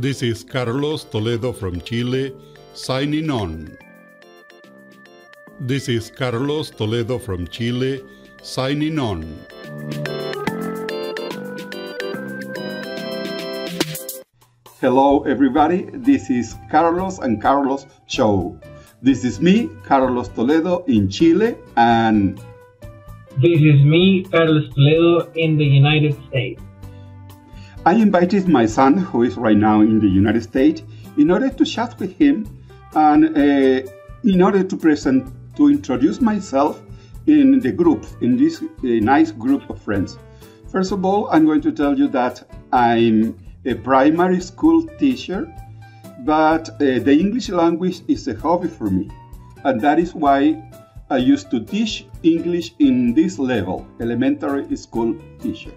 This is Carlos Toledo from Chile, signing on. This is Carlos Toledo from Chile, signing on. Hello everybody, this is Carlos and Carlos Show. This is me, Carlos Toledo in Chile, and this is me, Carlos Toledo in the United States. I invited my son, who is right now in the United States, in order to chat with him and in order to introduce myself in the group, in this nice group of friends. First of all, I'm going to tell you that I'm a primary school teacher, but the English language is a hobby for me. And that is why I used to teach English in this level, elementary school teacher.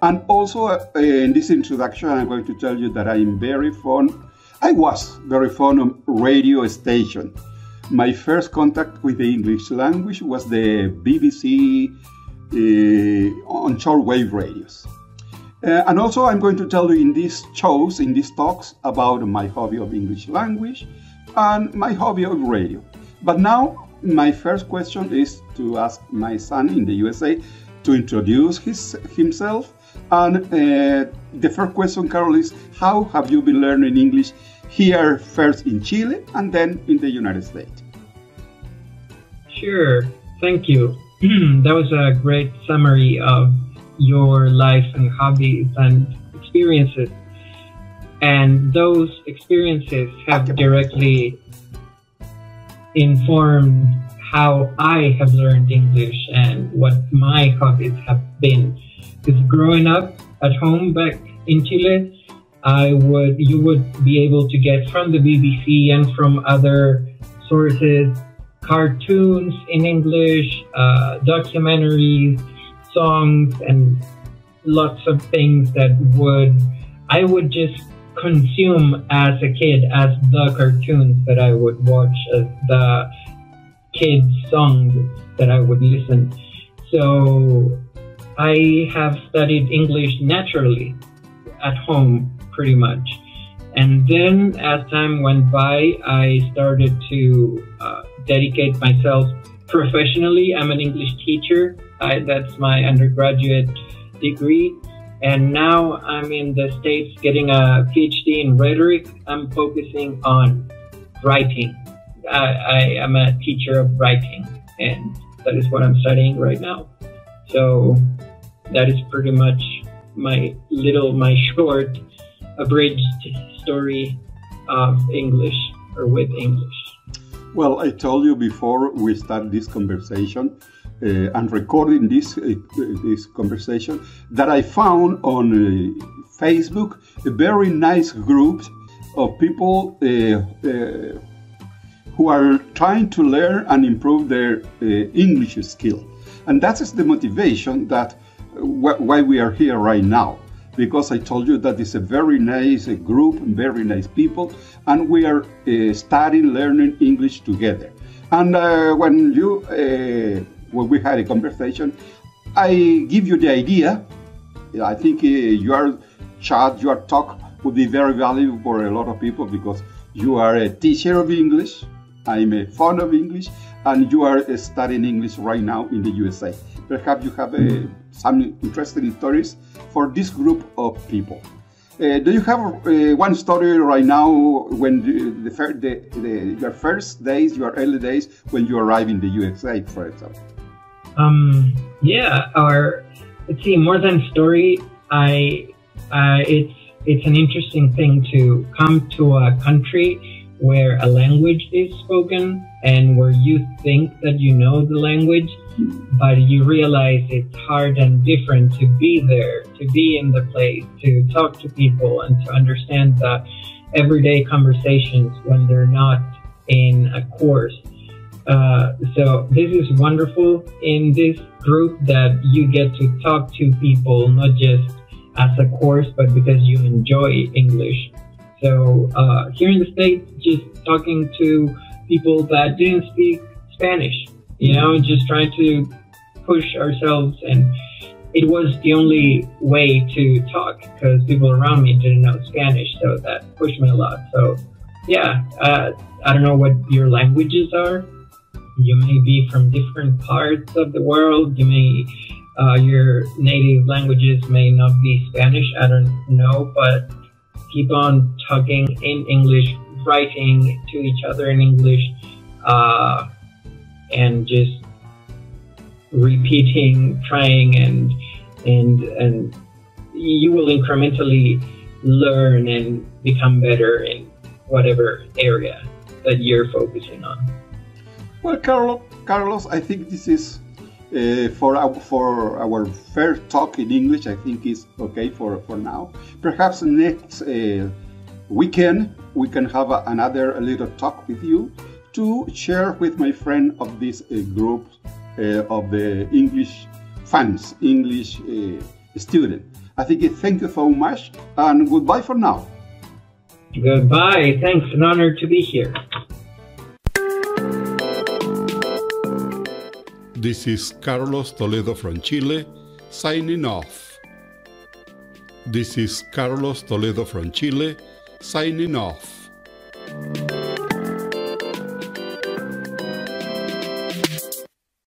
And also in this introduction, I'm going to tell you that I was very fond of radio station. My first contact with the English language was the BBC on shortwave radios. And also I'm going to tell you in these shows, in these talks, about my hobby of English language and my hobby of radio. But now my first question is to ask my son in the USA to introduce himself. And the first question, Carol, is how have you been learning English here first in Chile and then in the United States? Sure, thank you. That was a great summary of your life and hobbies and experiences. And those experiences have directly informed how I have learned English and what my hobbies have been. Because growing up at home back in Chile, you would be able to get from the BBC and from other sources cartoons in English, documentaries, songs, and lots of things that I would just consume as a kid as the cartoons that I would watch, as the kids' songs that I would listen. So I have studied English naturally at home, pretty much. And then as time went by, I started to dedicate myself professionally. I'm an English teacher. That's my undergraduate degree. And now I'm in the States getting a PhD in rhetoric. I'm focusing on writing. I am a teacher of writing, and that is what I'm studying right now. So that is pretty much my short, abridged story of English, or with English. Well, I told you before we start this conversation and recording this conversation that I found on Facebook a very nice group of people who are trying to learn and improve their English skill. And that is the motivation that why we are here right now, because I told you that it's a very nice group, very nice people, and we are studying, learning English together. And when we had a conversation, I give you the idea. I think your talk would be very valuable for a lot of people, because you are a teacher of English, I'm a fan of English, and you are studying English right now in the USA. Perhaps you have some interesting stories for this group of people. Do you have one story right now when your first days, your early days when you arrived in the USA, for example? Yeah, let's see, more than story, it's an interesting thing to come to a country where a language is spoken and where you think that you know the language, but you realize it's hard and different to be there, to be in the place, to talk to people and to understand the everyday conversations when they're not in a course. So this is wonderful in this group, that you get to talk to people, not just as a course, but because you enjoy English. So here in the States, just talking to people that didn't speak Spanish, just trying to push ourselves and it was the only way to talk because people around me didn't know Spanish, so that pushed me a lot. So yeah, I don't know what your languages are. You may be from different parts of the world. You may, your native languages may not be Spanish. I don't know, but keep on talking in English, writing to each other in English, and just repeating, trying, and you will incrementally learn and become better in whatever area that you're focusing on. Well, Carlos, I think this is for our first talk in English. I think is okay for now. Perhaps next weekend we can have another little talk with you to share with my friend of this group of the English fans, English student. I think thank you so much and goodbye for now. Goodbye. Thanks. An honor to be here. This is Carlos Toledo from Chile, signing off. This is Carlos Toledo from Chile, signing off.